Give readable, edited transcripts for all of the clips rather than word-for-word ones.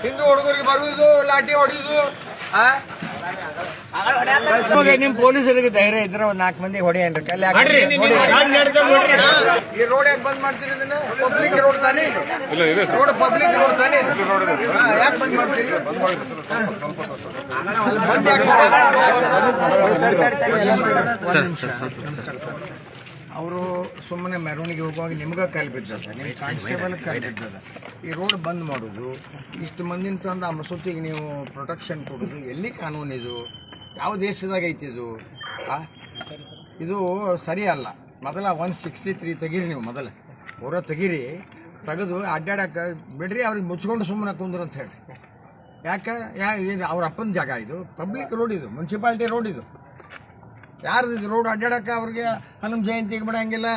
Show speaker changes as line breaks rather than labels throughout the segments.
ಹಿಂದೂ ಹುಡುಗರಿಗೆ ಬರುವುದು ಲಾಠಿ ಹೊಡೆಯುದು. ನಿಮ್ ಪೊಲೀಸರಿಗೆ ಧೈರ್ಯ ಇದ್ರೆ ಒಂದ್ 4 ಮಂದಿ ಹೊಡೆಯನ್ರಿ ಕಲ್ಲಿ ಈ ರೋಡ್ ಯಾಕೆ ಬಂದ್ ಮಾಡ್ತೀರಿ? ಇದನ್ನ ಪಬ್ಲಿಕ್ ರೋಡ್ ತಾನೇ ಇದು, ರೋಡ್ ಪಬ್ಲಿಕ್ ರೋಡ್ ತಾನೇ ಇದು, ಯಾಕೆ ಬಂದ್ ಮಾಡ್ತೀರಿ? ಬಂದ್ ಅವರು ಸುಮ್ಮನೆ ಮೆರವಣಿಗೆ ಹೋಗುವಾಗ ನಿಮ್ಗ ಕಾಲ್ ಬಿದ್ದದ, ನಿಮ್ ಕಾನ್ಸ್ಟೇಬಲ್ ಕಾಲ್ ಬಿದ್ದದ. ಈ ರೋಡ್ ಬಂದ್ ಮಾಡೋದು, ಇಷ್ಟು ಮಂದಿನ ತಂದು ಆ ಮಸೂತಿಗೆ ನೀವು ಪ್ರೊಟೆಕ್ಷನ್ ಕೊಡೋದು ಎಲ್ಲಿ ಕಾನೂನು? ಇದು ಯಾವ ದೇಶದಾಗ ಐತಿ ಇದು? ಇದು ಸರಿ ಅಲ್ಲ. ಮೊದಲ 163 ತೆಗೀರಿ, ನೀವು ಮೊದಲ ಪೂರ ತೆಗೀರಿ, ತೆಗೆದು ಅಡ್ಡಾಡಕ್ಕೆ ಬಿಡ್ರಿ, ಅವ್ರಿಗೆ ಮುಚ್ಕೊಂಡು ಸುಮ್ಮನೆ ಕುಂದ್ರು ಅಂತ ಹೇಳಿ. ಯಾಕೆ ಅವ್ರ ಅಪ್ಪನ ಜಾಗ ಇದು, ಪಬ್ಲಿಕ್ ರೋಡ್ ಇದು, ಮುನ್ಸಿಪಾಲ್ಟಿ ರೋಡ್ ಇದು. ಯಾರ್ದು ಇದು ರೋಡ್? ಅಡ್ಡಾಡಕ್ಕೆ ಅವ್ರಿಗೆ ಹನುಮ ಜಯಂತಿಗೆ ಬಿಡಂಗಿಲ್ಲ,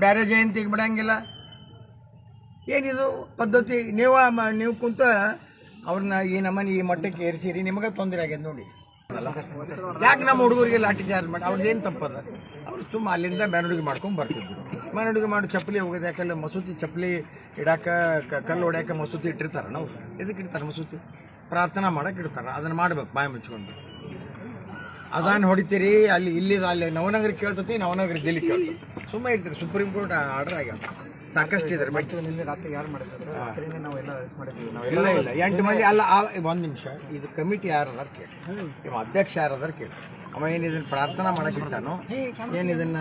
ಬೇರೆ ಜಯಂತಿಗೆ ಬಿಡಂಗಿಲ್ಲ. ಏನಿದು ಪದ್ಧತಿ? ನೀವು ಕುಂತ ಅವ್ರನ್ನ ಈ ನಮ್ಮನೆ ಈ ಮಟ್ಟಕ್ಕೆ ಏರಿಸಿರಿ, ನಿಮಗೆ ತೊಂದರೆ ಆಗ್ಯದ ನೋಡಿ. ಯಾಕೆ ನಮ್ಮ ಹುಡುಗರಿಗೆ ಲಾಠಿ ಚಾರ್ಜ್ ಮಾಡಿ? ಅವ್ರದ್ದೇನು ತಪ್ಪದ? ಅವ್ರು ತುಂಬ ಅಲ್ಲಿಂದ ಮೆರವಣಿಗೆ ಮಾಡ್ಕೊಂಡು ಬರ್ತಿದ್ರು. ಮೆರವಣಿಗೆ ಮಾಡಿ ಚಪ್ಪಲಿ ಹೋಗೋದು, ಯಾಕಂದ್ರೆ ಮಸೂತಿ ಚಪ್ಪಲಿ ಇಡಾಕ ಕಲ್ಲು ಹೊಡ್ಯಾಕ ಮಸೂತಿ ಇಟ್ಟಿರ್ತಾರೆ. ನಾವು ಎದಕ್ಕೆ ಇಡ್ತಾರೆ ಮಸೂತಿ? ಪ್ರಾರ್ಥನಾ ಮಾಡಕ್ಕೆ ಇಡ್ತಾರೆ. ಅದನ್ನು ಮಾಡ್ಬೇಕು ಬಾಯಿ ಮುಚ್ಕೊಂಡು. ಅದಾನ್ ಹೊಡಿತೀರಿ, ಅಲ್ಲಿ ನವನಗರ ಕೇಳ್ತತಿ, ನವನಗರ ದಿಲ್ಲಿ ಕೇಳ್ತತಿ, ಸುಮ್ಮನೆ ಇರ್ತೀರಿ. ಸುಪ್ರೀಂ ಕೋರ್ಟ್ ಆರ್ಡರ್ ಆಗ್ಯಾವ, ಸಾಕಷ್ಟು ಇದ್ದಾರೆ. ಇಲ್ಲ 8 ಮಂದಿ ಅಲ್ಲ. 1 ನಿಮಿಷ, ಇದು ಕಮಿಟಿ ಯಾರದಾರ ಕೇಳಿ, ಇವ ಅಧ್ಯಕ್ಷ ಯಾರದಾರ ಕೇಳಿ. ಅವ ಇದನ್ನ ಪ್ರಾರ್ಥನಾ ಮಾಡಕ್ಕೆ ಇಟ್ಟಾನು, ಇದನ್ನ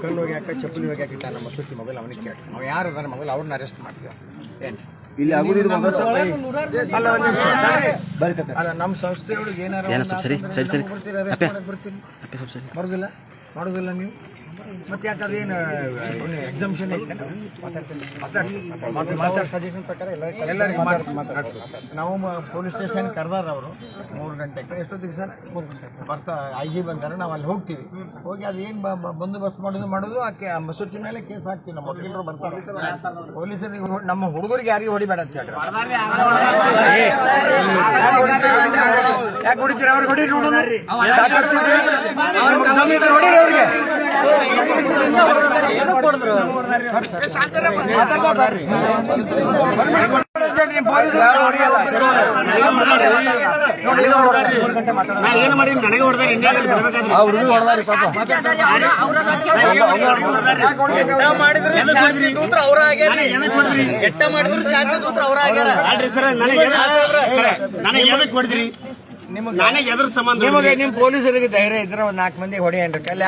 ಕಲ್ಲು ಹೋಗ್ಯಾಕ ಚಪ್ಪಲಿ ಹೋಗ್ಯಾಕ ಇಟ್ಟಾನ ಮಸೂತಿ? ಮೊದಲು ಅವನಿಗೆ ಕೇಳಿ, ಅವ ಯಾರದಾರ ಮೊದಲು ಅವ್ರನ್ನ ಅರೆಸ್ಟ್ ಮಾಡ್ತೀವಿ. ಏನು ಇಲ್ಲಿ ಅಲ್ಲ, 1 ನಿಮಿಷ ಅಲ್ಲ, ನಮ್ಮ ಸಂಸ್ಥೆಯೊಳಗೆ ಏನಾರ ಮಾಡೋದಿಲ್ಲ ನೀವು? ಮತ್ತೆ ಯಾಕೆ ಅದೇನು ಎಕ್ಸಾಮಿಷನ್ ಐತೆ? ಎಲ್ಲರಿಗೂ ನಾವು ಪೊಲೀಸ್ ಸ್ಟೇಷನ್ ಕರೆದಾರ ಅವರು 3 ಗಂಟೆಗೆ. ಎಷ್ಟೊತ್ತಿಗೆ ಸರ್ ಬರ್ತಾ IG ಬಂದಾರ, ನಾವು ಅಲ್ಲಿ ಹೋಗ್ತೀವಿ. ಹೋಗಿ ಅದು ಏನು ಬಂದೋಬಸ್ತ್ ಮಾಡೋದು ಆಕೆ ಆ ಮಸೂತಿ ಮೇಲೆ ಕೇಸ್ ಹಾಕ್ತೀವಿ. ನಮ್ಮ ವಕೀಲರು ಬರ್ತಾರೆ. ಪೊಲೀಸರಿಗೆ ನಮ್ಮ ಹುಡುಗರಿಗೆ ಯಾರಿಗೂ ಹೊಡಿಬೇಡ ಅಂತ ಹೇಳ್ರಿ. ಯಾಕೆ ಹೊಡಿತೀರಿ? ಅವ್ರಿಗೆ ಹೊಡಿ ನೋಡೋಣ. ಹೊಡೀರಿ ಅವ್ರಿಗೆ.
ಏನು ಮಾಡಿ ನನಗೆ ಹೊಡೆದಾರೆ, ಇಂಡಿಯಾದಲ್ಲಿ ಬರ್ಬೇಕಾದ್ರೆ ನನಗೆ ಎದ್ರ ಸಂಬಂಧ?
ನಿಮಗೆ ನಿಮ್ ಪೊಲೀಸರಿಗೆ ಧೈರ್ಯ ಇದ್ರೆ ಒಂದ್ 4 ಮಂದಿ ಹೊಡೆಯನ್ರಿ ಕಲ್ಲಿ